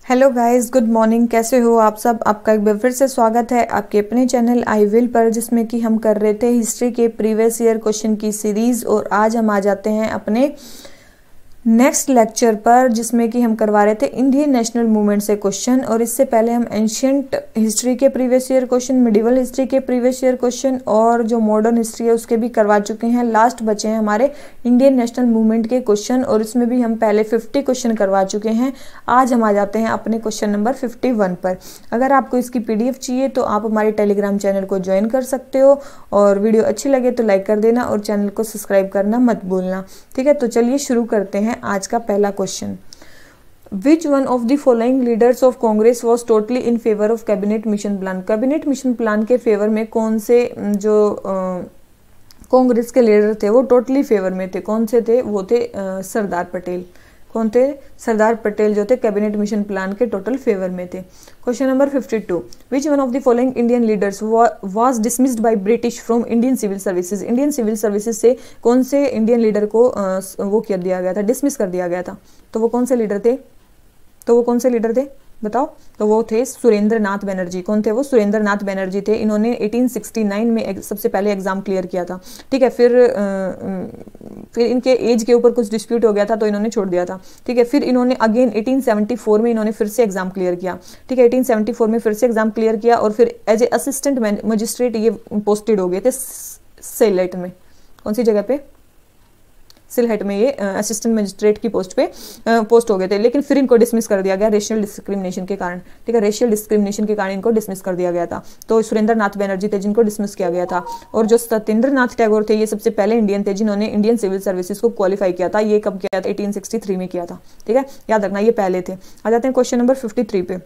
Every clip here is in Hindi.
Hello guys, good morning. कैसे हो आप सब? आपका एक बार फिर से स्वागत है आपके अपने चैनल आई विल पर, जिसमें कि हम कर रहे थे हिस्ट्री के प्रीवियस ईयर क्वेश्चन की सीरीज। और आज हम आ जाते हैं अपने नेक्स्ट लेक्चर पर, जिसमें कि हम करवा रहे थे इंडियन नेशनल मूवमेंट से क्वेश्चन। और इससे पहले हम एंशियंट हिस्ट्री के previous year question, medieval history के प्रीवियस ईयर क्वेश्चन और जो मॉडर्न हिस्ट्री है उसके भी करवा चुके हैं। लास्ट बचे हैं हमारे इंडियन नेशनल मूवमेंट के क्वेश्चन, और इसमें भी हम पहले 50 क्वेश्चन करवा चुके हैं। आज हम आ जाते हैं अपने क्वेश्चन नंबर 51 पर। अगर आपको इसकी PDF चाहिए तो आप हमारे टेलीग्राम चैनल को ज्वाइन कर सकते हो, और वीडियो अच्छी लगे तो लाइक कर देना और चैनल को सब्सक्राइब करना मत भूलना। ठीक है, तो चलिए शुरू करते हैं आज का पहला question. Which one of the following leaders of Congress was totally in favor of cabinet mission plan? Cabinet mission plan के फेवर में कौन से जो कांग्रेस के लीडर थे वो टोटली फेवर में थे? कौन से थे? वो थे सरदार पटेल। कौन थे? सरदार पटेल जो थे कैबिनेट मिशन प्लान के टोटल फेवर में थे। Question number 52। Which one of the following Indian leaders was dismissed by British from Indian civil services? Indian civil services से कौन से इंडियन लीडर को वो कर दिया गया था, डिसमिस कर दिया गया था? तो वो कौन से लीडर थे? बताओ। तो वो थे सुरेंद्र नाथ बनर्जी। कौन थे वो? सुरेंद्र नाथ बनर्जी थे। इन्होंने 1869 में सबसे पहले एग्जाम क्लियर किया था। ठीक है, फिर इनके एज के ऊपर कुछ डिस्प्यूट हो गया था तो इन्होंने छोड़ दिया था। ठीक है, फिर इन्होंने अगेन 1874 में इन्होंने फिर से एग्जाम क्लियर किया। ठीक है, 1874 में फिर से एग्जाम क्लियर किया और फिर एज ए असिस्टेंट मजिस्ट्रेट ये पोस्टेड हो गए थे सिलहट में। कौन सी जगह पे? सिलहट में ये असिस्टेंट मजिस्ट्रेट की पोस्ट पे पोस्ट हो गए थे। लेकिन फिर इनको डिसमिस कर दिया गया रेशियल डिस्क्रिमिनेशन के कारण। ठीक है, रेशियल डिस्क्रिमिनेशन के कारण इनको डिसमिस कर दिया गया था। तो सुरेंद्र नाथ बनर्जी थे जिनको डिसमिस किया गया था। और जो सत्येंद्र नाथ टैगोर थे ये सबसे पहले इंडियन थे जिन्होंने इंडियन सिविल सर्विसेज को क्वालिफाई किया था। ये कब किया था? 1863 में किया था। ठीक है, याद रखना ये पहले थे। आ जाते हैं क्वेश्चन नंबर 53 पे।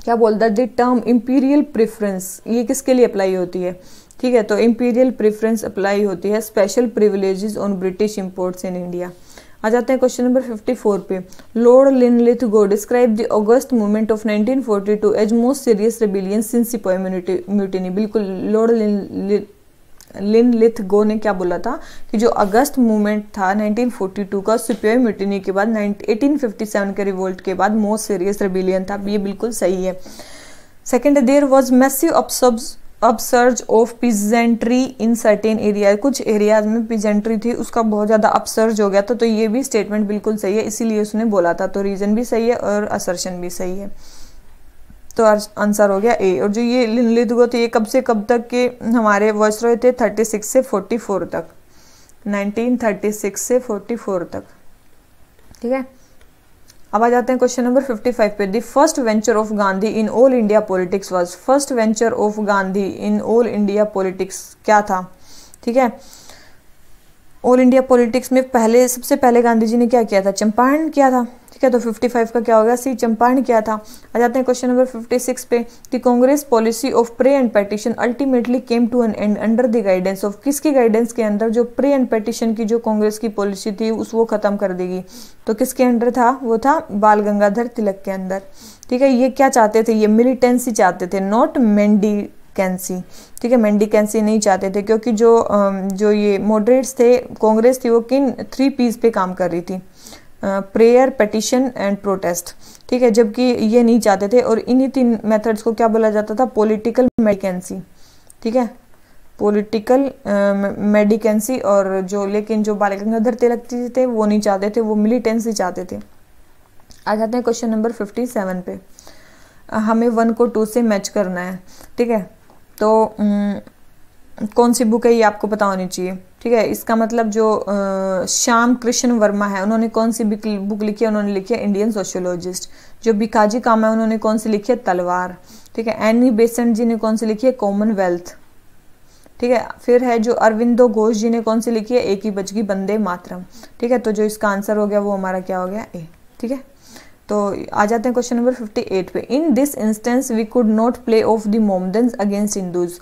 क्या बोलता है? द टर्म इंपीरियल प्रेफरेंस ये किसके लिए अप्लाई होती है? ठीक है, तो इंपीरियल प्रेफरेंस अप्लाई होती है special privileges on British imports in India. आ जाते हैं क्वेश्चन नंबर 54 पे। Lord Linlithgow describe the August movement of 1942 as most serious rebellion since sipahi mutiny. बिल्कुल, लॉर्ड लिनलिथगो ने क्या बोला था कि जो अगस्त मूवमेंट था 1942 का सिपाही म्यूटिनी के बाद 1857 के रिवोल्ट के बाद मोस्ट सीरियस रेबिलियन था। ये बिल्कुल सही है। Second, there was massive upsurge of peasantry in certain area. कुछ एरियाज में पीजेंट्री थी, उसका बहुत ज्यादा अपसर्ज हो गया था। तो ये भी स्टेटमेंट बिल्कुल सही है, इसीलिए उसने बोला था। तो रीजन भी सही है और असर्शन भी सही है। तो आंसर हो गया ए। और जो ये लिनलिथगो थे ये कब से कब तक के हमारे वाइसरॉय थे? 36 से 44 तक, 1936 से 44 तक। ठीक है, अब आ जाते हैं क्वेश्चन नंबर 55 पे। The first venture of Gandhi in all India politics was. First venture of Gandhi in all India politics क्या था? ठीक है, ऑल इंडिया पॉलिटिक्स में सबसे पहले गांधी जी ने क्या किया था? चंपारण किया था। ठीक है, तो 55 का क्या होगा? सी, चंपारण किया था। आ जाते हैं क्वेश्चन नंबर 56 पे। The Congress policy of pray and petition ultimately came to an end under the guidance of. किसकी गाइडेंस के अंदर? जो प्रे एंड पेटिशन की जो कांग्रेस की पॉलिसी थी वो खत्म कर देगी। तो किसके अंडर था? वो था बाल गंगाधर तिलक के अंदर। ठीक है, ये क्या चाहते थे? ये मिलिटेंसी चाहते थे, नॉट मेंडिकेंसी। ठीक है, मेंडिकेंसी नहीं चाहते थे, क्योंकि जो ये मॉडरेट्स थे, कांग्रेस थी, वो किन 3 P's पे काम कर रही थी? Prayer, petition and protest. ठीक है, जबकि ये नहीं चाहते थे। और इन्हीं 3 मेथड्स को क्या बोला जाता था? पॉलिटिकल मेडिकेंसी। ठीक है, पॉलिटिकल मेडिकेंसी। और लेकिन जो बाल गंगाधर तिलक थे वो नहीं चाहते थे, वो मिलिटेंसी चाहते थे। आ जाते हैं क्वेश्चन नंबर 57 पे। हमें 1 को 2 से मैच करना है। ठीक है, तो कौन सी बुक है ये आपको पता होनी चाहिए। ठीक है, इसका मतलब जो श्याम कृष्ण वर्मा है उन्होंने कौन सी बुक लिखी है? उन्होंने लिखी है इंडियन सोशियोलॉजिस्ट। जो भिखाजी कामा है उन्होंने कौन सी लिखी है? तलवार। ठीक है, एनी बेसेंट जी ने कौन सी लिखी है? कॉमनवेल्थ। ठीक है, फिर है जो अरविंदो घोष जी ने कौन सी लिखी है? एक ही बच गई वंदे मातरम। ठीक है, तो जो इसका आंसर हो गया वो हमारा क्या हो गया? ए। ठीक है, तो आ जाते हैं क्वेश्चन नंबर 58 पे। In this instance we could not play off the Mohammedans against Hindus.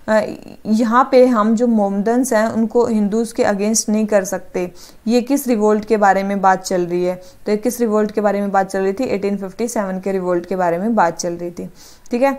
यहाँ पे हम जो मोमडन्स हैं उनको हिंदूज के अगेंस्ट नहीं कर सकते। ये किस रिवोल्ट के बारे में बात चल रही है? तो किस रिवोल्ट के बारे में बात चल रही थी? 1857 के रिवोल्ट के बारे में बात चल रही थी। ठीक है,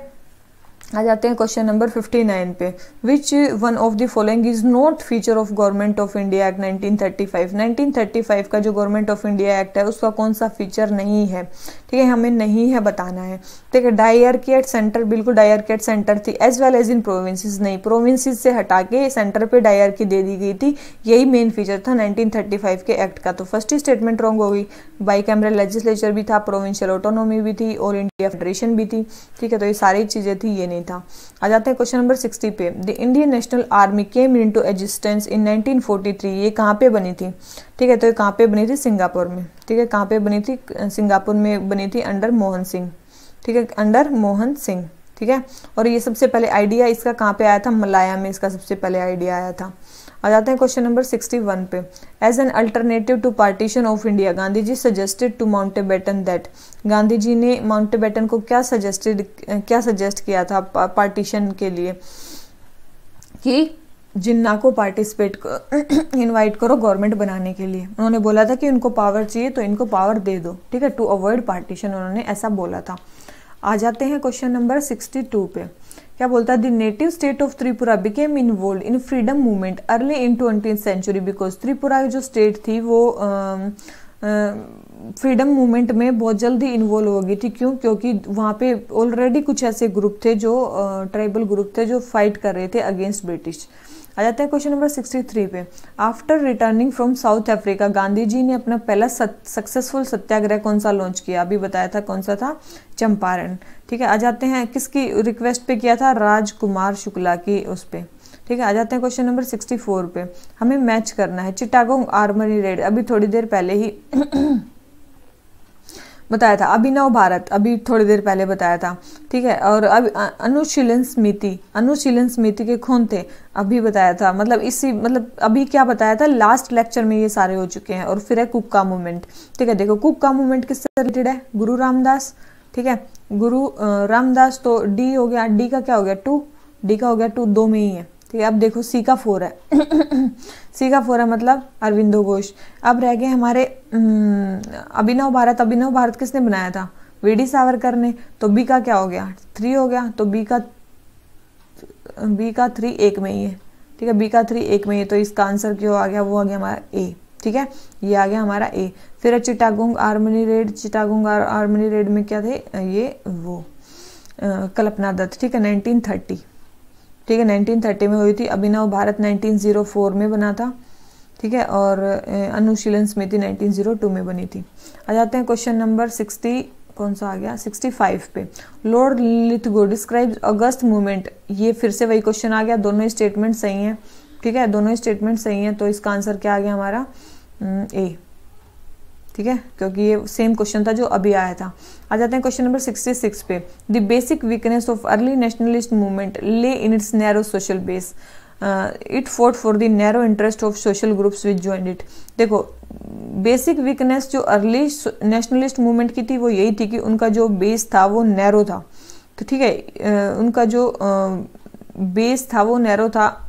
आ जाते हैं क्वेश्चन नंबर 59 पे। विच one of the following is not feature of government of India act 1935। 1935 का जो गवर्नमेंट ऑफ इंडिया एक्ट है उसका कौन सा फीचर नहीं है, ठीक है, हमें नहीं है बताना है। ठीक है, डायरकी एट सेंटर, बिल्कुल डायरकी एट सेंटर थी, as well as in provinces नहीं, प्रोविंसेस से हटा के सेंटर पे डायरकी दे दी गई थी, यही मेन फीचर था 1935 के एक्ट का। तो फर्स्ट ही स्टेटमेंट रॉन्ग हो गई, बाई कैमरल लेजिस्लेचर भी था, प्रोविंशियल ऑटोनॉमी भी थी, ऑल इंडिया फेडरेशन भी थी। ठीक है, तो ये सारी चीजें थी, ये नहीं था। आ जाते हैं क्वेश्चन नंबर 60 पे। The Indian national army came into existence in 1943। ये कहाँ पे बनी थी, ठीक है, तो ये कहाँ पे बनी थी, सिंगापुर में। ठीक है, कहाँ पे बनी थी, सिंगापुर में बनी थी, अंडर मोहन सिंह। ठीक है, अंडर मोहन सिंह। ठीक है, और ये सबसे पहले आइडिया इसका कहाँ पे आया था, मलाया में इसका सबसे पहले आइडिया आया था। आ जाते हैं क्वेश्चन नंबर 61 पे। As an alternative to partition of India Gandhi ji suggested to Mountbatten that. Gandhi ji ने माउंटेबेटन को क्या सजेस्ट किया था पार्टीशन के लिए, कि जिन्ना को पार्टिसिपेट इनवाइट करो गवर्नमेंट बनाने के लिए। उन्होंने बोला था कि उनको पावर चाहिए तो इनको पावर दे दो। ठीक है, टू अवॉइड पार्टीशन उन्होंने ऐसा बोला था। आ जाते हैं क्वेश्चन नंबर 62 पे। क्या बोलता है, the native state of Tripura became involved in freedom movement early in 20th century because Tripura जो स्टेट थी वो फ्रीडम मूवमेंट में बहुत जल्दी इन्वॉल्व हो गई थी। क्यों, क्योंकि वहाँ पे ऑलरेडी कुछ ऐसे ग्रुप थे जो ट्राइबल ग्रुप थे जो फाइट कर रहे थे अगेंस्ट ब्रिटिश। आ जाते हैं क्वेश्चन नंबर 63 पे। After returning from South Africa Gandhi ji ने अपना पहला सक्सेसफुल सत्याग्रह कौन सा लॉन्च किया, अभी बताया था कौन सा था, चंपारण। ठीक है, आ जाते हैं किसकी रिक्वेस्ट पे किया था, राजकुमार शुक्ला की उस पे। ठीक है, आ जाते हैं क्वेश्चन नंबर 64 पे। हमें मैच करना है चिटागोंग आर्मरी रेड, अभी थोड़ी देर पहले ही बताया था, अभिनव भारत अभी थोड़ी देर पहले बताया था। ठीक है, और अब अनुशीलन समिति के कौन थे, अभी बताया था, मतलब अभी क्या बताया था, लास्ट लेक्चर में ये सारे हो चुके हैं। और फिर है कुक्का मूवमेंट। ठीक है, देखो कुक्का मूवमेंट किससे रिलेटेड है, गुरु रामदास। ठीक है, गुरु रामदास, तो डी हो गया, डी का क्या हो गया 2, डी का हो गया 2, 2 में ही है। ठीक है, अब देखो सी का 4 है सी का 4 है मतलब अरविंदो घोष। अब रह गए हमारे अभिनव भारत। अभिनव भारत किसने बनाया था, वीडी सावरकर ने। तो बी का क्या हो गया 3 हो गया, तो बी का 3 एक में ही है। ठीक है, बी का 3 एक में ही है, तो इसका आंसर क्यों आ गया, वो आ गया हमारा ए। ठीक है, ये आ गया हमारा ए। फिर Chittagong harmony red, Chittagong harmony red में क्या थे, ये वो कल्पना दत्त। ठीक है, 1930। ठीक है, 1930 में हुई थी। अभिनव भारत 1904 में बना था। ठीक है, और अनुशीलन समिति 1902 में बनी थी। आ जाते हैं क्वेश्चन नंबर 60 कौन सा आ गया, 65 पे। लॉर्ड लिथगो डिस्क्राइब्स अगस्त मूवमेंट, ये फिर से वही क्वेश्चन आ गया, दोनों स्टेटमेंट सही हैं। ठीक है, दोनों स्टेटमेंट सही हैं, तो इसका आंसर क्या आ गया हमारा, ए। ठीक है, क्योंकि ये सेम क्वेश्चन था जो अभी आया था। आ जाते हैं क्वेश्चन नंबर 66 पे। The basic weakness of early nationalist movement lay in its narrow social base, it fought for the narrow interest of social groups which joined it. देखो बेसिक वीकनेस जो अर्ली नेशनलिस्ट मूवमेंट की थी वो यही थी कि उनका जो बेस था वो नैरो था। तो ठीक है, उनका जो बेस था वो नैरो था।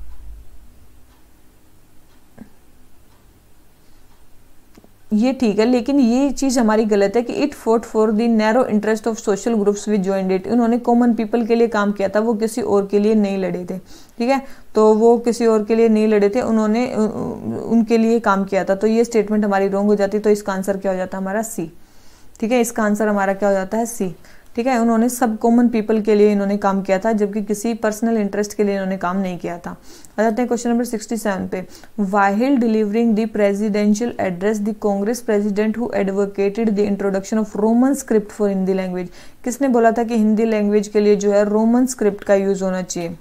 ये ठीक है, लेकिन ये चीज हमारी गलत है कि it fought for the narrow interest of social groups which joined it. उन्होंने कॉमन पीपल के लिए काम किया था, वो किसी और के लिए नहीं लड़े थे। ठीक है, तो वो किसी और के लिए नहीं लड़े थे, उन्होंने उनके लिए काम किया था। तो ये स्टेटमेंट हमारी रॉन्ग हो जाती, तो इसका आंसर क्या हो जाता है हमारा सी। ठीक है, इसका आंसर हमारा क्या हो जाता है सी। ठीक है, उन्होंने सब कॉमन पीपल के लिए इन्होंने काम किया था, जबकि किसी पर्सनल इंटरेस्ट के लिए इन्होंने काम नहीं किया था। आ जाते हैं क्वेश्चन नंबर 67 पे। While delivering the presidential address the Congress president who advocated the introduction of Roman script for Hindi language, किसने बोला था कि हिंदी लैंग्वेज के लिए जो है रोमन स्क्रिप्ट का यूज होना चाहिए,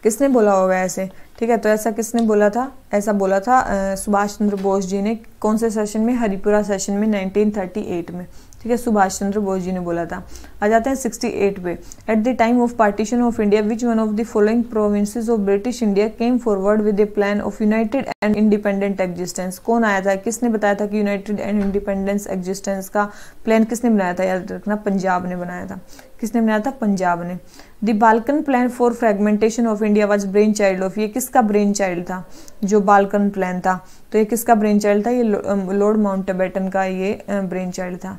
किसने बोला होगा ऐसे। ठीक है, तो ऐसा किसने बोला था, ऐसा बोला था सुभाष चंद्र बोस जी ने। कौन से सेशन में, हरिपुरा सेशन में 1938 में। ठीक है, सुभाष चंद्र बोस जी ने बोला था। आ जाते हैं 68 पे। At the time of partition of India which one of the following provinces of British India came forward with A plan of United and independent existence. कौन आया था, किसने बताया था कि यूनाइटेड एंड इंडिपेंडेंस एग्जिस्टेंस का प्लान किसने बनाया था, याद रखना पंजाब ने बनाया था। किसने बनाया था, पंजाब ने। The Balkan plan for fragmentation of India was brain child of, ये किसका ब्रेन चाइल्ड था, जो बाल्कन प्लान था, तो ये किसका ब्रेन चाइल्ड था, ये लॉर्ड माउंटबेटन का ये ब्रेन चाइल्ड था।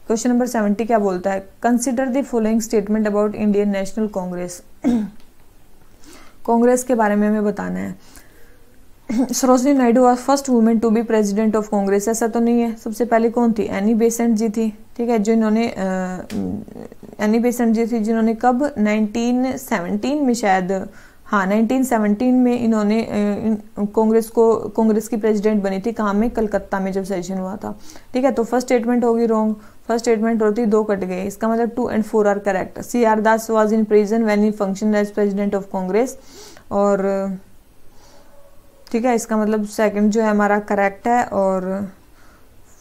क्वेश्चन नंबर 70 क्या बोलता है, consider the following statement about Indian national Congress. Congress के बारे में हमें बताना है। Sarojini Naidu was first women to be president of Congress, ऐसा तो नहीं है। सबसे पहले कौन थी, एनी बेसेंट जी थी, ठीक है, जिन्होंने एनी बेसेंट जी थी, जिन्होंने कब 1917 में शायद, हाँ 1917 में इन्होंने कांग्रेस की प्रेसिडेंट बनी थी। कहाँ में, कलकत्ता में जब सेशन हुआ था, ठीक है। तो फर्स्ट स्टेटमेंट होगी रॉन्ग, फर्स्ट स्टेटमेंट होती 2 कट गए, इसका मतलब 2 and 4 are correct. C R Das was in prison when he function as president of Congress, और ठीक है, इसका मतलब सेकंड जो है हमारा करेक्ट है, और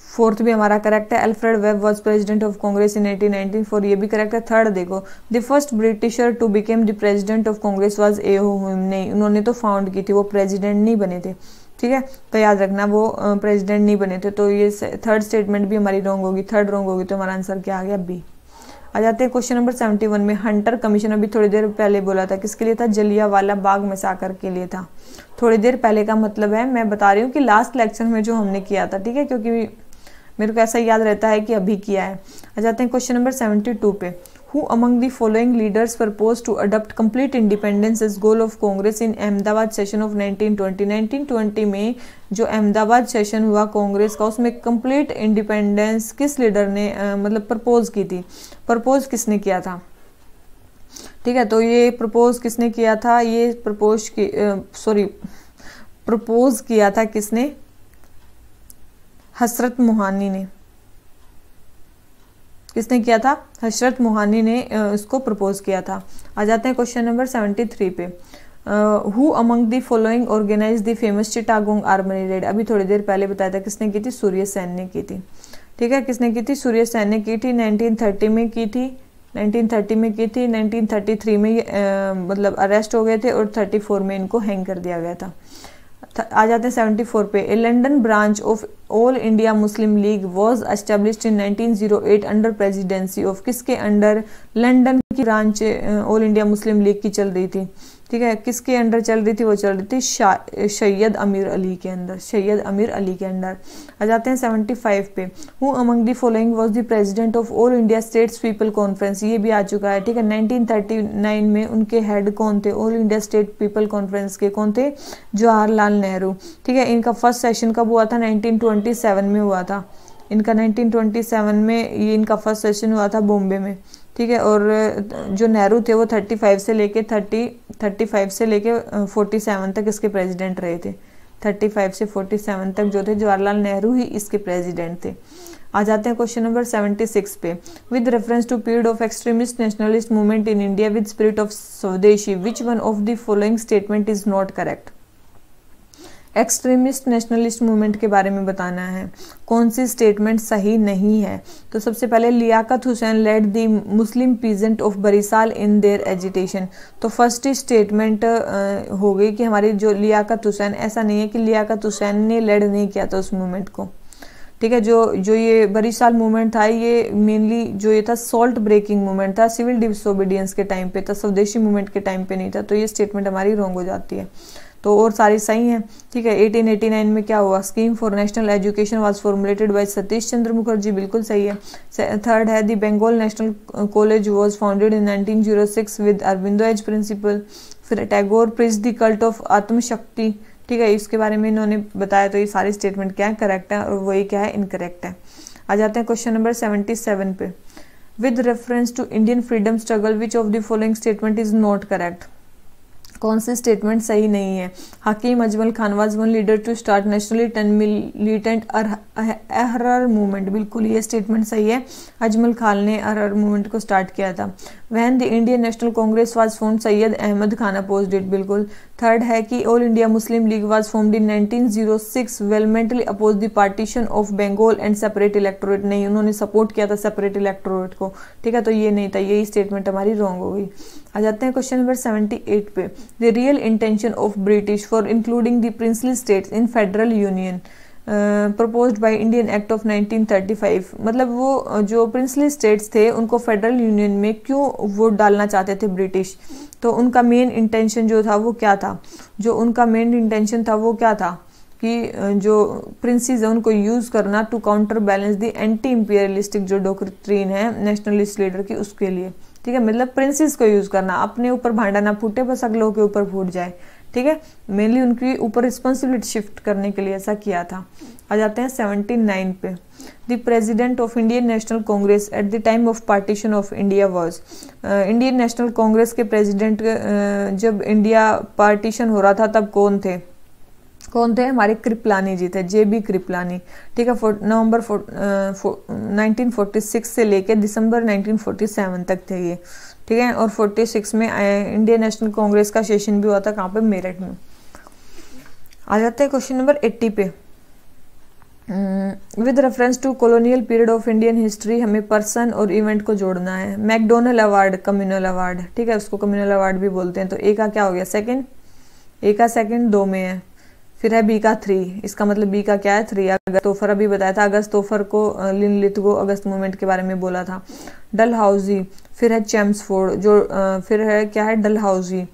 फोर्थ भी हमारा करेक्ट है। Alfred Webb was president of Congress in 1894, ये भी करेक्ट है। थर्ड देखो, the first Britisher to become the president of Congress was A O. Hume, नहीं, उन्होंने तो फाउंड की थी, वो प्रेसिडेंट नहीं बने थे, ठीक है। तो याद रखना वो प्रेसिडेंट नहीं बने थे। तो ये थर्ड स्टेटमेंट भी हमारी रॉन्ग होगी, थर्ड रॉन्ग होगी, तो हमारा आंसर क्या आ गया, बी। आ जाते हैं क्वेश्चन नंबर 71 में। हंटर कमीशन अभी थोड़ी देर पहले बोला था, किसके लिए था, जलियांवाला बाग मैसाकर के लिए था। थोड़ी देर पहले का मतलब है, मैं बता रही हूँ कि लास्ट लेक्चर में जो हमने किया था, ठीक है, क्योंकि मेरे को ऐसा याद रहता है कि अभी किया है। आ जाते हैं क्वेश्चन नंबर 72 पे। Who among the following leaders propose to adopt complete independence as goal of Congress in Ahmedabad session of 1920। 1920 में जो अहमदाबाद सेशन हुआ कांग्रेस का, उसमें कंप्लीट इंडिपेंडेंस किस लीडर ने मतलब प्रपोज की थी, प्रपोज किसने किया था, ठीक है। तो ये प्रपोज किसने किया था, ये प्रपोज किया था किसने, हसरत मोहानी ने। किसने किया था, हसरत मोहानी ने इसको प्रपोज किया था। आ जाते हैं क्वेश्चन नंबर 73 पे। Who among the following organize the famous Chittagong army raid, अभी थोड़ी देर पहले बताया था, किसने की थी, सूर्य सेन ने की थी, ठीक है। किसने की थी, सूर्य सेन ने की थी। 1930 में की थी, 1930 में की थी। 1933 में मतलब अरेस्ट हो गए थे, और 34 में इनको हैंग कर दिया गया था। आ जाते हैं 74 पे। A London branch of All India Muslim league was established in 1908 under presidency of, किसके अंडर, लंदन की branch All India Muslim League की चल रही थी, ठीक है। किसके अंडर चल रही थी, वो चल रही थी सैयद अमीर अली के अंदर, सैयद अमीर अली के अंडर। आ जाते हैं 75 पे। Who among the following was the president of All India states people conference, ये भी आ चुका है, ठीक है। 1939 में उनके हेड कौन थे, all India state people conference के कौन थे, जवाहरलाल नेहरू, ठीक है। इनका फर्स्ट सेशन कब हुआ था, 1927 में हुआ था इनका, 1927 में ये इनका फर्स्ट सेशन हुआ था बॉम्बे में, ठीक है। और जो नेहरू थे वो 35 से लेके 47 तक इसके प्रेसिडेंट रहे थे। 35 से 47 तक जो थे जवाहरलाल नेहरू ही इसके प्रेसिडेंट थे। आ जाते हैं क्वेश्चन नंबर 76 पे। With reference to period of extremist nationalist movement in India with spirit of swadeshi, which one of the following statement is not correct. Extremist nationalist movement के बारे में बताना है, कौन सी स्टेटमेंट सही नहीं है। तो सबसे पहले, Liaquat Hussain led the Muslim peasant of Barisal in their agitation. तो फर्स्ट स्टेटमेंट हो गई कि हमारी जो लियाकत हुसैन, ऐसा नहीं है कि लियाकत हुसैन ने लेड नहीं किया था उस मूवमेंट को, ठीक है। जो ये बरिसाल मूवमेंट था, ये मेनली जो ये था सॉल्ट ब्रेकिंग मूवमेंट था, सिविल डिसोबीडियंस के टाइम पे था, स्वदेशी मूवमेंट के टाइम पे नहीं था। तो ये स्टेटमेंट हमारी रॉन्ग हो जाती है, तो और सारी सही हैं, ठीक है। 1889 में क्या हुआ, scheme for national education was formulated by Satish Chandra Mukherjee, बिल्कुल सही है। थर्ड है, the Bengal national college was founded in 1906 with Aurobindo as principal. फिर Tagore preach the cult of atmashakti, ठीक है, इसके बारे में इन्होंने बताया। तो ये सारी स्टेटमेंट क्या है, करेक्ट है, और वही क्या है, इनकरेक्ट है। आ जाते हैं क्वेश्चन नंबर 77 पे। With reference to Indian freedom struggle which of the following statement is not correct, कौन सी स्टेटमेंट सही नहीं है। Hakim Ajmal Khan was one leader to start nationally 10 militant Ahrar movement, बिल्कुल ये स्टेटमेंट सही है, अजमल खान ने अहरर मूवमेंट को स्टार्ट किया था। When the Indian national Congress was formed, Sayyid Ahmad Khan opposed it, बिल्कुल। थर्ड है कि all India Muslim league was formed in 1906 vehemently oppose the partition of Bengal and separate electorate, नहीं, उन्होंने सपोर्ट किया था सेपरेट इलेक्टोरेट को, ठीक है। तो ये नहीं था, यही स्टेटमेंट हमारी रॉन्ग हो गई। आ जाते हैं क्वेश्चन नंबर 78 पे। The real intention of British for including the princely states in federal union proposed by Indian act of 1935, मतलब वो जो प्रिंसली स्टेट्स थे उनको फेडरल यूनियन में क्यों वोट डालना चाहते थे ब्रिटिश। तो उनका मेन इंटेंशन जो था वो क्या था, जो उनका मेन इंटेंशन था वो क्या था कि जो प्रिंसेस है उनको यूज करना to counter balance the anti imperialistic जो डॉक्ट्रिन है नेशनलिस्ट लीडर की, उसके लिए। ठीक है, मतलब प्रिंसेस को यूज करना, अपने ऊपर भांडा ना फूटे, बस अगलों के ऊपर फूट जाए। ठीक है, मेनली उनके ऊपर रिस्पॉन्सिबिलिटी शिफ्ट करने के लिए ऐसा किया था। आ जाते हैं 79 पे। The president of Indian national Congress at the time of partition of India was, Indian national Congress के प्रेसिडेंट जब इंडिया पार्टीशन हो रहा था तब कौन थे? कौन थे? हमारे कृपलानी जी थे, JB कृपलानी। ठीक है, नवंबर 1946 से लेकर दिसंबर 1947 तक थे ये। ठीक है, और 46 में इंडियन नेशनल कांग्रेस का सेशन भी हुआ था, कहाँ पे? मेरठ में। आ जाते हैं क्वेश्चन नंबर 80 पे। With reference to colonial period of Indian history हमें पर्सन और इवेंट को जोड़ना है। MacDonald award, communal award. ठीक है, उसको कम्युनल अवार्ड भी बोलते हैं। तो ए का क्या हो गया? सेकंड। ए का सेकंड 2 में है। फिर है बी का 3, इसका मतलब बी का क्या है? 3। अगस्त तोफर अभी बताया था, अगस्त तोफर को लिनलिथगो अगस्त मूवमेंट के बारे में बोला था। डलहाउजी, फिर है चेम्सफोर्ड, जो फिर है क्या है? डलहाउजी।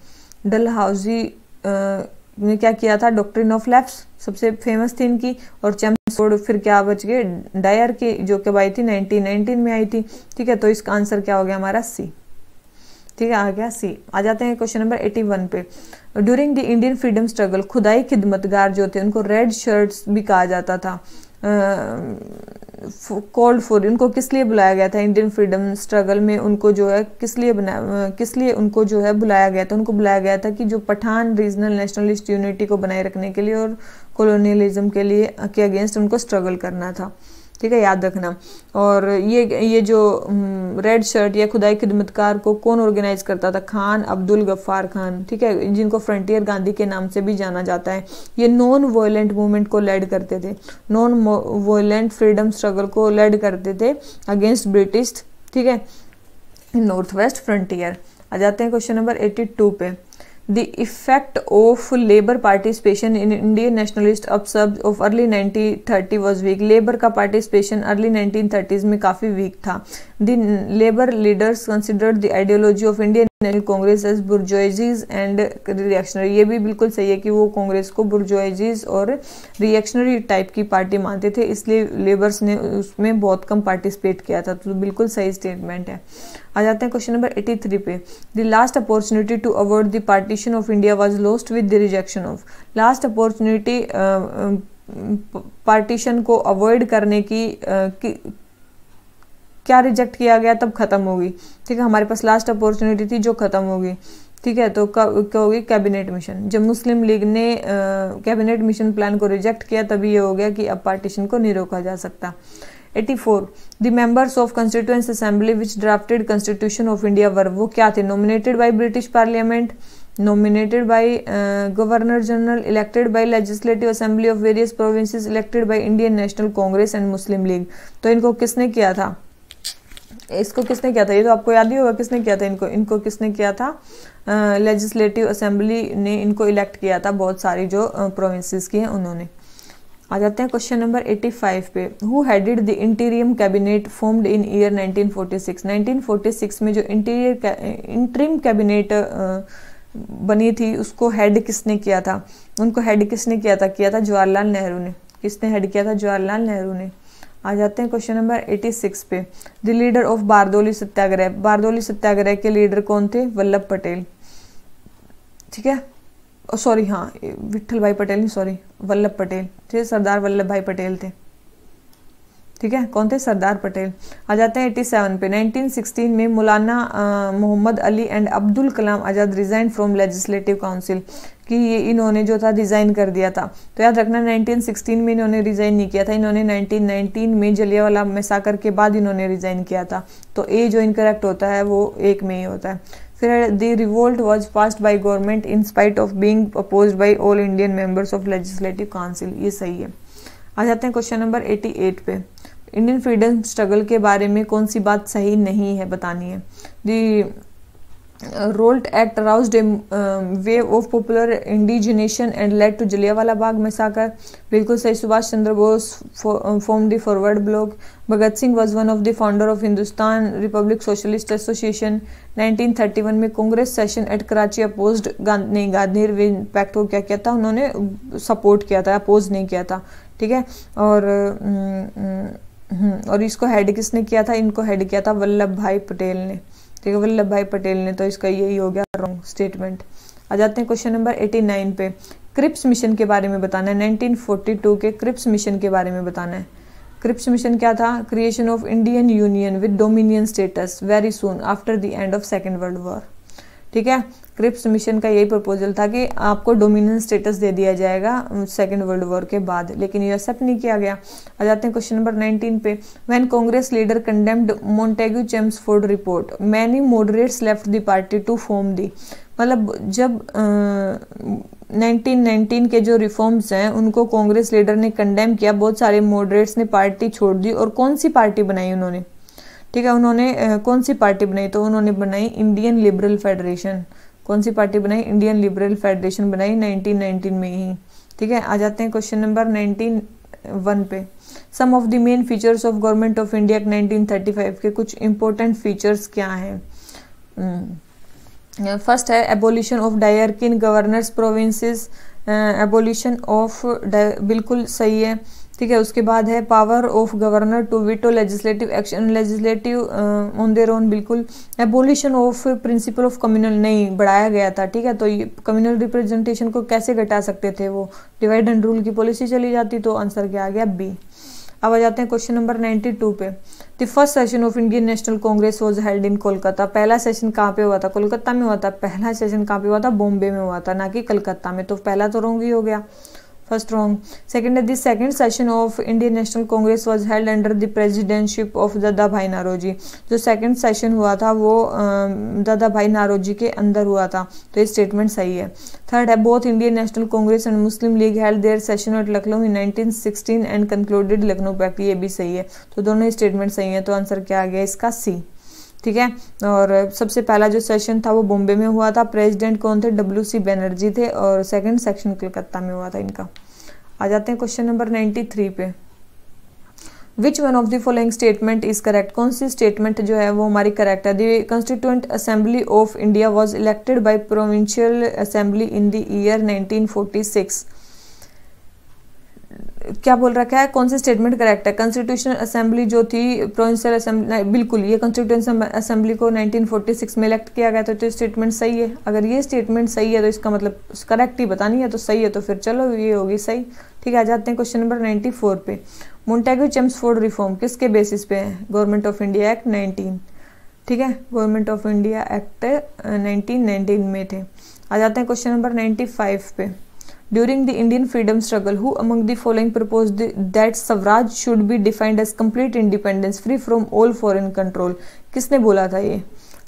डलहाउजी ने क्या किया था? डॉक्ट्रिन ऑफ लैप्स सबसे फेमस थी इनकी। और चेम्सफोर्ड फिर क्या बच गए? डायर की, जो कब आई थी? 1919 में आई थी। ठीक है, तो इसका आंसर क्या हो गया हमारा? सी। ठीक है, आ गया सी। आ जाते हैं क्वेश्चन नंबर 81 पे। During the Indian freedom struggle खुदाई खिदमतगार जो थे उनको रेड शर्ट्स भी कहा जाता था। कॉल्ड फॉर, उनको किस लिए बुलाया गया था? इंडियन फ्रीडम स्ट्रगल में उनको जो है किस लिए उनको जो है बुलाया गया था? उनको बुलाया गया था कि जो पठान रीजनल नेशनलिस्ट यूनिटी को बनाए रखने के लिए और कॉलोनियलिज्म के लिए के अगेंस्ट उनको स्ट्रगल करना था। ठीक है, याद रखना। और ये जो रेड शर्ट या खुदाई खिदमतकार को कौन ऑर्गेनाइज करता था? खान अब्दुल गफ्फार खान। ठीक है, जिनको फ्रंटियर गांधी के नाम से भी जाना जाता है। ये नॉन वायलेंट मूवमेंट को लेड करते थे, नॉन वायलेंट फ्रीडम स्ट्रगल को लेड करते थे अगेंस्ट ब्रिटिश। ठीक है, नॉर्थ वेस्ट फ्रंटियर। आ जाते हैं क्वेश्चन नंबर 82 पे। The effect of labour participation in Indian nationalist upsurge of early 1930 was weak. Labour का पार्टिसिपेशन अर्ली 1930s में काफ़ी वीक था। The labour leaders considered the ideology of Indian national Congress as bourgeoisie and reactionary. ये भी बिल्कुल सही है कि वो कांग्रेस को बुर्जोइजीज और रिएक्शनरी टाइप की पार्टी मानते थे, इसलिए लेबर्स ने उसमें बहुत कम पार्टिसिपेट किया था। तो बिल्कुल सही स्टेटमेंट है। आ जाते हैं क्वेश्चन नंबर 83 पे। The last opportunity to avoid the partition of India was lost with the rejection of. Last opportunity partition को अवॉइड करने की क्या रिजेक्ट किया गया तब खत्म होगी? ठीक है, हमारे पास लास्ट अपॉर्चुनिटी थी जो खत्म होगी। ठीक है, तो क्या होगी? Cabinet mission. जब मुस्लिम लीग ने कैबिनेट मिशन प्लान को रिजेक्ट किया तभी ये हो गया कि अब पार्टीशन को नहीं रोका जा सकता। 84 the members of constituent assembly which drafted constitution of India were, वो क्या थे? Nominated by British parliament, nominated by governor general, elected by legislative assembly of various provinces, elected by Indian National Congress and Muslim League। तो इनको किसने किया था? इसको किसने किया था? ये तो आपको याद ही होगा किसने किया था इनको किसने किया था? लेजिस्लेटिव असेंबली ने इनको इलेक्ट किया था, बहुत सारी जो प्रोविंसेस की हैं उन्होंने। आ जाते हैं क्वेश्चन नंबर 85 पे। Who headed the इंटीरियम cabinet formed in year 1946। 1946 में जो इंटरिम कैबिनेट बनी थी उसको हेड किसने किया था? उनको हेड किसने किया था? जवाहरलाल नेहरू ने। किसने हेड किया था? जवाहरलाल नेहरू ने। आ जाते हैं क्वेश्चन नंबर 86 पे। द लीडर ऑफ बारदौली सत्याग्रह। बारदौली सत्याग्रह के लीडर कौन थे? वल्लभ पटेल। ठीक है, सॉरी, हाँ, विठल भाई पटेल नहीं, सॉरी, वल्लभ पटेल। ठीक है, सरदार वल्लभ भाई पटेल थे। ठीक है, कौन थे? सरदार पटेल। आ जाते हैं 87 पे। 1916 में Maulana Mohammad Ali and Abdul Kalam Azad resign from legislative council, कि ये इन्होंने जो था रिजाइन कर दिया था। तो याद रखना 1916 में इन्होंने रिजाइन नहीं किया था, इन्होंने 1919 में जलियांवाला मैसाकर के बाद इन्होंने रिजाइन किया था। तो ए जो इनकरेक्ट होता है वो 1 में ही होता है। फिर the revolt was passed by government in spite of being opposed by all Indian members of legislative council. ये सही है। आ जाते हैं क्वेश्चन नंबर 88 पे। इंडियन फ्रीडम स्ट्रगल के बारे में कौन सी बात सही नहीं है बतानी है? The Rowlatt act aroused a wave of popular indignation and led to Jallianwala Bagh massacre, बिल्कुल सही। Subhash Chandra Bose form the forward bloc. Bhagat Singh was one of the founder of Hindustan republic socialist association. 1931 में Congress session at Karachi opposed Gandhi Irwin pact को क्या किया था, उन्होंने सपोर्ट किया था, अपोज नहीं किया था, ठीक है। और इसको हेड किसने किया था, इनको हेड किया था वल्लभ भाई पटेल ने, ठीक है, वल्लभ भाई पटेल ने। तो इसका यही हो गया रॉन्ग स्टेटमेंट। आ जाते हैं क्वेश्चन नंबर 89 पे। क्रिप्स मिशन के बारे में बताना है, 1942 के क्रिप्स मिशन के बारे में बताना है। क्रिप्स मिशन क्या था, creation of Indian union with dominion status very soon after the end of second world war, ठीक है। क्रिप्स मिशन का यही प्रपोजल था कि आपको डोमिनियन स्टेटस दे दिया जाएगा सेकेंड वर्ल्ड वॉर के बाद, लेकिन ये एक्सेप्ट नहीं किया गया। आ जाते हैं क्वेश्चन नंबर 19 पे। When Congress leader condemned Montagu Chelmsford report many moderates left the party to form the, मतलब जब 1919 के जो रिफॉर्म्स हैं उनको कांग्रेस लीडर ने कंडेम किया, बहुत सारे मॉडरेट्स ने पार्टी छोड़ दी। और कौन सी पार्टी बनाई उन्होंने, ठीक है, उन्होंने कौन सी पार्टी बनाई, तो उन्होंने बनाई इंडियन लिबरल फेडरेशन। कौन सी पार्टी बनाई, इंडियन लिबरल फेडरेशन बनाई 1919 में ही, ठीक है। आ जाते हैं क्वेश्चन नंबर 91 पे। Some of the main features of government of India 1935 के कुछ इंपॉर्टेंट फीचर्स क्या हैं। फर्स्ट है abolition of dyarchy in governors provinces, abolition of, बिल्कुल सही है, ठीक है। उसके बाद है power of governor to veto legislative action legislative on their own, बिल्कुल। Abolition of principle of communal नहीं बढ़ाया गया था, ठीक है। तो ये कम्युनल रिप्रेजेंटेशन को कैसे घटा सकते थे, वो डिवाइड एंड रूल की पॉलिसी चली जाती, तो आंसर क्या आ गया बी। अब आ जाते हैं क्वेश्चन नंबर 92 पे। The first session of Indian national Congress was held in Kolkata. पहला सेशन कहाँ पे हुआ था, कोलकाता में हुआ था। पहला सेशन कहाँ पे हुआ था, बॉम्बे में हुआ था, ना कि कलकत्ता में। तो पहला तो रॉन्ग ही हो गया, फर्स्ट रॉन्ग। सेकंड है, the second session of Indian national Congress was held under the presidentship of दादा भाई नारोजी। जो सेकंड सेशन हुआ था वो दादा भाई नारोजी के अंदर हुआ था, तो ये स्टेटमेंट सही है। थर्ड है, both Indian national Congress and Muslim League held their session at Lucknow in 1916 and concluded Lucknow pact, ये भी सही है। तो दोनों ही स्टेटमेंट सही है, तो आंसर क्या आ गया इसका सी, ठीक है। और सबसे पहला जो सेशन था वो बॉम्बे में हुआ था, प्रेसिडेंट कौन थे, WC बनर्जी थे, और सेकंड सेक्शन कलकत्ता में हुआ था इनका। आ जाते हैं क्वेश्चन नंबर 93 पे। विच one of the following statement is correct, कौन सी स्टेटमेंट जो है वो हमारी करेक्ट है। The constituent assembly of India was elected by provincial assembly in the year 1946। क्या बोल रखा है, कौन सी स्टेटमेंट करेक्ट है। कॉन्स्टिट्यूशनल असेंबली जो थी प्रोविंशियल असेंबली, बिल्कुल ये कॉन्स्टिट्यूशनल असेंबली को 1946 में इलेक्ट किया गया था, तो स्टेटमेंट सही है। अगर ये स्टेटमेंट सही है तो इसका मतलब करेक्ट ही बतानी है, तो सही है, तो फिर चलो ये होगी सही, ठीक है। आ जाते हैं क्वेश्चन नंबर 94 पे। मोंटेग्यू चेम्सफोर्ड रिफॉर्म किसके बेसिस पे है, गवर्नमेंट ऑफ इंडिया एक्ट 19, ठीक है, गवर्नमेंट ऑफ इंडिया एक्ट 1919 में थे। आ जाते हैं क्वेश्चन नंबर 95 पे। During the Indian freedom struggle, who among the following proposed that Swaraj should be defined as complete independence, free from all foreign control? किसने बोला था ये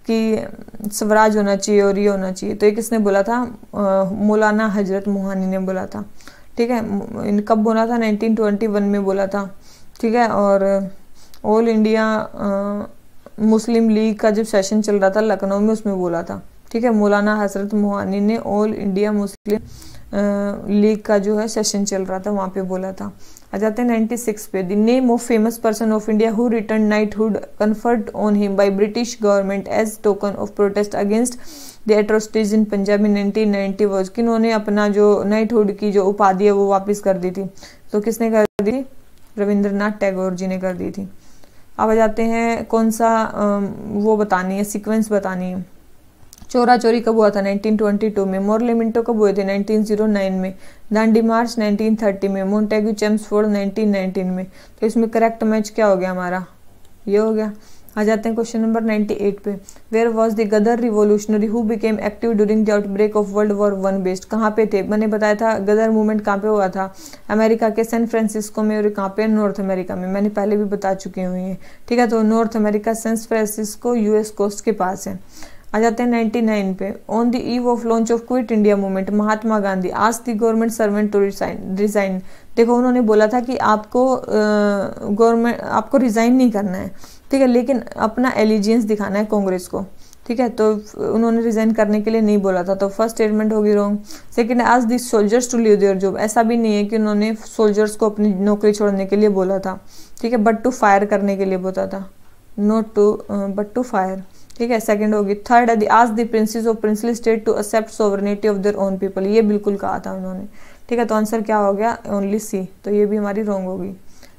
कि स्वराज होना चाहिए और ये होना चाहिए, तो ये किसने बोला था, मौलाना हजरत मोहानी ने बोला था, ठीक है। कब बोला था, 1921 में बोला था, ठीक है। और ऑल इंडिया मुस्लिम लीग का जब सेशन चल रहा था लखनऊ में, उसमें बोला था, ठीक है। मौलाना हजरत मोहानी ने ऑल इंडिया मुस्लिम लीग का जो है सेशन चल रहा था, वहाँ पे बोला था। आ जाते हैं 96 पे। The name of famous person of India who return knighthood conferred on him by British government as token of protest against the atrocities in Punjab in 1990 was, किन्होंने अपना जो नाइटहुड की जो उपाधि है वो वापस कर दी थी, तो किसने कर दी थी, रविंद्रनाथ टैगोर जी ने कर दी थी। अब आ जाते हैं कौन सा वो बतानी है, सीक्वेंस बतानी है। चोरा चोरी कब हुआ था, 1922 में। मोरले मिंटो कब हुए थे, 1909 में। दांडी मार्च 1930 में। मोंटेग्यू चेम्सफोर्ड 1919 में। तो इसमें करेक्ट मैच क्या हो गया हमारा, ये हो गया। आ जाते हैं क्वेश्चन नंबर 98 पे। Where was the Ghadar revolutionary who became active during the outbreak of World War 1 based, कहाँ पे थे, मैंने बताया था गदर मूवमेंट कहाँ पे हुआ था, अमेरिका के सैन फ्रांसिस्को में, और कहाँ पे, नॉर्थ अमेरिका में, मैंने पहले भी बता चुकी हुई है, ठीक है। तो North America San Francisco US coast के पास है। आ जाते हैं 99 पे। On the eve of launch of Quit India movement Mahatma Gandhi asked the government servant to resign. देखो उन्होंने बोला था कि आपको गवर्नमेंट आपको रिजाइन नहीं करना है, ठीक है, लेकिन अपना एलिजियंस दिखाना है कांग्रेस को, ठीक है, तो उन्होंने रिजाइन करने के लिए नहीं बोला था, तो फर्स्ट स्टेटमेंट होगी wrong. Second, ask this soldiers to leave their job, ऐसा भी नहीं है कि उन्होंने सोल्जर्स को अपनी नौकरी छोड़ने के लिए बोला था, ठीक है, बट टू फायर करने के लिए बोला था, not to but to fire, ठीक है। सेकंड होगी। Third, ask the princes of princely state to accept sovereignty of their own people, ये बिल्कुल कहा था उन्होंने, ठीक है, तो आंसर क्या हो गया, ओनली सी, तो ये भी हमारी रॉन्ग होगी,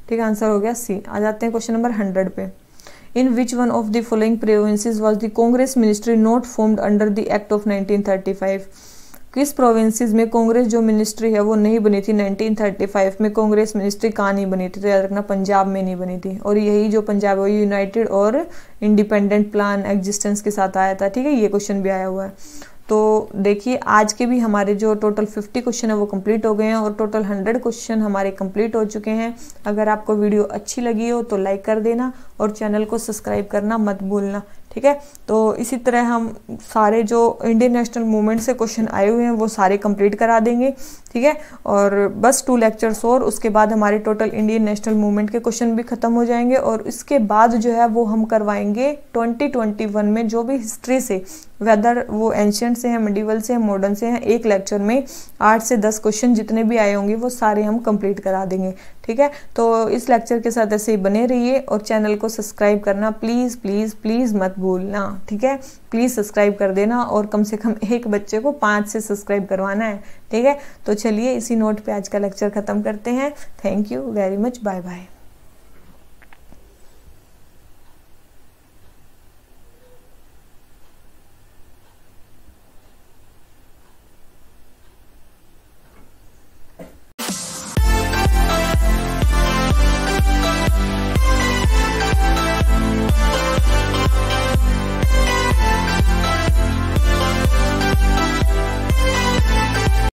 ठीक है, आंसर हो गया सी। आ जाते हैं क्वेश्चन नंबर 100 पे। In which one of the following provinces was the Congress ministry not formed under the act of 1935, किस प्रोविंसेस में कांग्रेस जो मिनिस्ट्री है वो नहीं बनी थी 1935 में, कांग्रेस मिनिस्ट्री कहाँ नहीं बनी थी, तो याद रखना पंजाब में नहीं बनी थी, और यही जो पंजाब है यूनाइटेड और इंडिपेंडेंट प्लान एग्जिस्टेंस के साथ आया था, ठीक है, ये क्वेश्चन भी आया हुआ है। तो देखिए आज के भी हमारे जो टोटल 50 क्वेश्चन है वो कंप्लीट हो गए हैं, और टोटल 100 क्वेश्चन हमारे कंप्लीट हो चुके हैं। अगर आपको वीडियो अच्छी लगी हो तो लाइक कर देना और चैनल को सब्सक्राइब करना मत भूलना, ठीक है। तो इसी तरह हम सारे जो इंडियन नेशनल मूवमेंट से क्वेश्चन आए हुए हैं वो सारे कंप्लीट करा देंगे, ठीक है, और बस 2 लेक्चर्स और उसके बाद हमारे टोटल इंडियन नेशनल मूवमेंट के क्वेश्चन भी खत्म हो जाएंगे। और इसके बाद जो है वो हम करवाएंगे 2021 में जो भी हिस्ट्री से, वेदर वो एंशियंट से हैं, मिडिवल से हैं, मॉडर्न से हैं, एक लेक्चर में 8 से 10 क्वेश्चन जितने भी आए होंगे वो सारे हम कंप्लीट करा देंगे, ठीक है। तो इस लेक्चर के साथ ऐसे ही बने रहिए और चैनल को सब्सक्राइब करना प्लीज़ प्लीज़ प्लीज़ मत भूलना, ठीक है, प्लीज़ सब्सक्राइब कर देना, और कम से कम एक बच्चे को 5 से सब्सक्राइब करवाना है, ठीक है। तो चलिए इसी नोट पे आज का लेक्चर ख़त्म करते हैं। Thank you very much, bye bye.